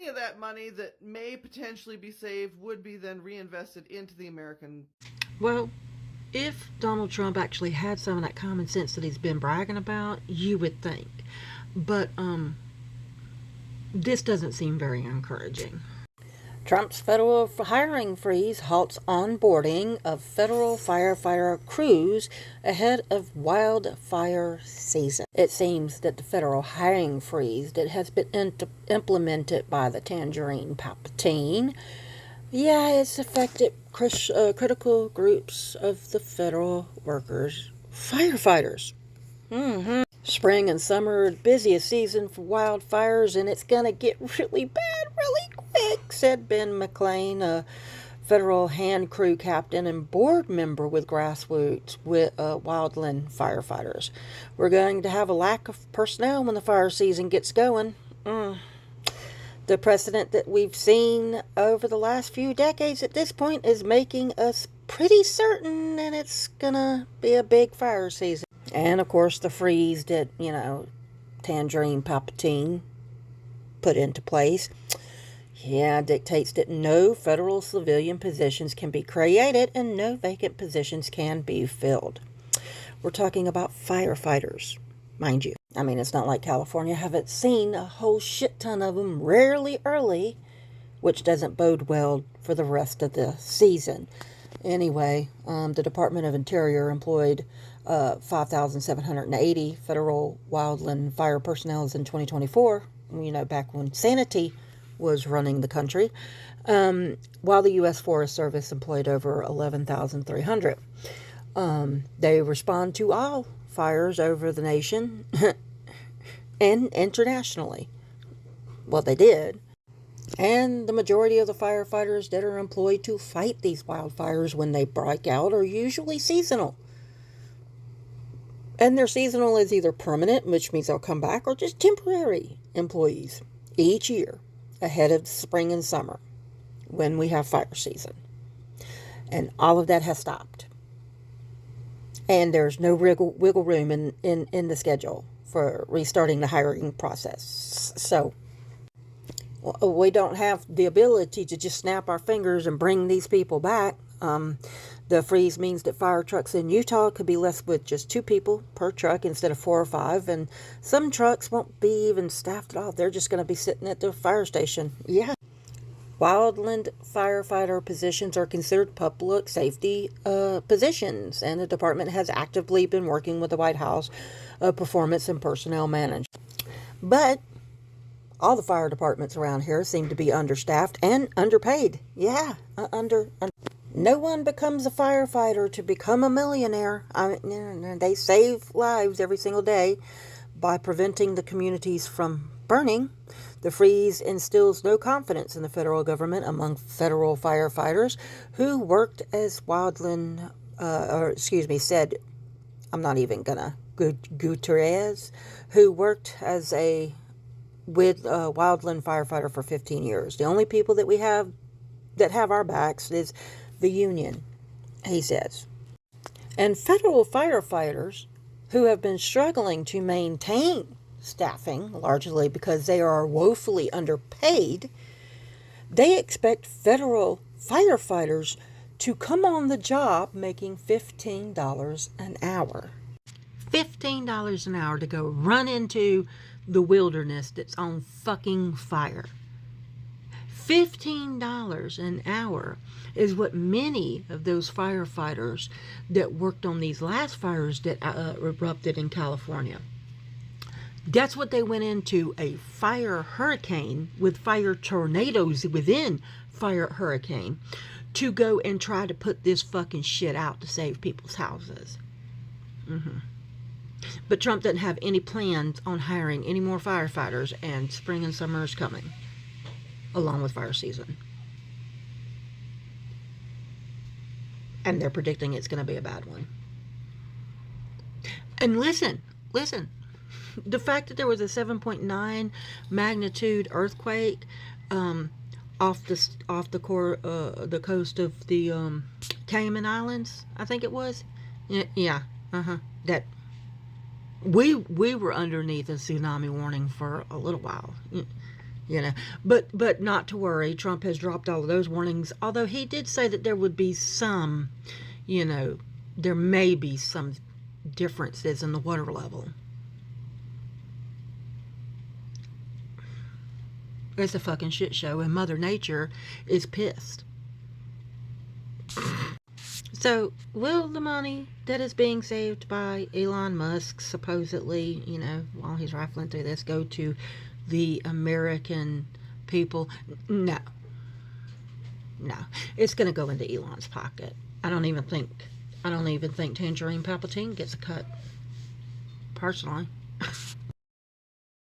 any of that money that may potentially be saved would be then reinvested into the American. Well, if Donald Trump actually had some of that common sense that he's been bragging about, you would think. But this doesn't seem very encouraging. Trump's federal hiring freeze halts onboarding of federal firefighter crews ahead of wildfire season. It seems that the federal hiring freeze that has been implemented by the Tangerine Palpatine, it's affected critical groups of the federal workers, firefighters. Spring and summer are the busiest season for wildfires, and it's going to get really bad really quick, said Ben McLean, a federal hand crew captain and board member with Grassroots with wildland firefighters. We're going to have a lack of personnel when the fire season gets going. The precedent that we've seen over the last few decades at this point is making us pretty certain that it's going to be a big fire season. And, of course, the freeze that, Tangerine Palpatine put into place, dictates that no federal civilian positions can be created and no vacant positions can be filled. We're talking about firefighters, mind you. I mean, it's not like California. Haven't seen a whole shit ton of them, rarely early, which doesn't bode well for the rest of the season. Anyway, the Department of Interior employed 5,780 federal wildland fire personnel in 2024, back when sanity was running the country, while the U.S. Forest Service employed over 11,300. They respond to all fires over the nation and internationally. Well, they did. And the majority of the firefighters that are employed to fight these wildfires when they break out are usually seasonal. And their seasonal is either permanent, which means they'll come back, or just temporary employees each year ahead of spring and summer when we have fire season. And all of that has stopped. And there's no wiggle room in the schedule for restarting the hiring process. So we don't have the ability to just snap our fingers and bring these people back. The freeze means that fire trucks in Utah could be left with just 2 people per truck instead of 4 or 5. And some trucks won't be even staffed at all. They're just going to be sitting at the fire station. Wildland firefighter positions are considered public safety positions. And the department has actively been working with the White House Performance and Personnel Management. But all the fire departments around here seem to be understaffed and underpaid. No one becomes a firefighter to become a millionaire. They save lives every single day by preventing the communities from burning. The freeze instills no confidence in the federal government among federal firefighters who worked as Gutierrez, who worked as with a wildland firefighter for 15 years. The only people that we have that have our backs is the union, he says. And federal firefighters who have been struggling to maintain staffing, largely because they are woefully underpaid, they expect federal firefighters to come on the job making $15 an hour. $15 an hour to go run into the wilderness that's on fucking fire. $15 an hour is what many of those firefighters that worked on these last fires that erupted in California. That's what they went into a fire hurricane with fire tornadoes within fire hurricane to go and try to put this fucking shit out to save people's houses. But Trump doesn't have any plans on hiring any more firefighters, and spring and summer is coming, along with fire season. And they're predicting it's going to be a bad one. And listen, the fact that there was a 7.9 magnitude earthquake off the coast of the Cayman Islands, I think it was. That we were underneath a tsunami warning for a little while. You know, but not to worry. Trump has dropped all of those warnings. Although he did say that there would be some, you know, there may be some differences in the water level. It's a fucking shit show, and Mother Nature is pissed. So, will the money that is being saved by Elon Musk, supposedly, you know, while he's rifling through this, go to the American people? No. No. It's going to go into Elon's pocket. I don't even think Tangerine Palpatine gets a cut. Personally.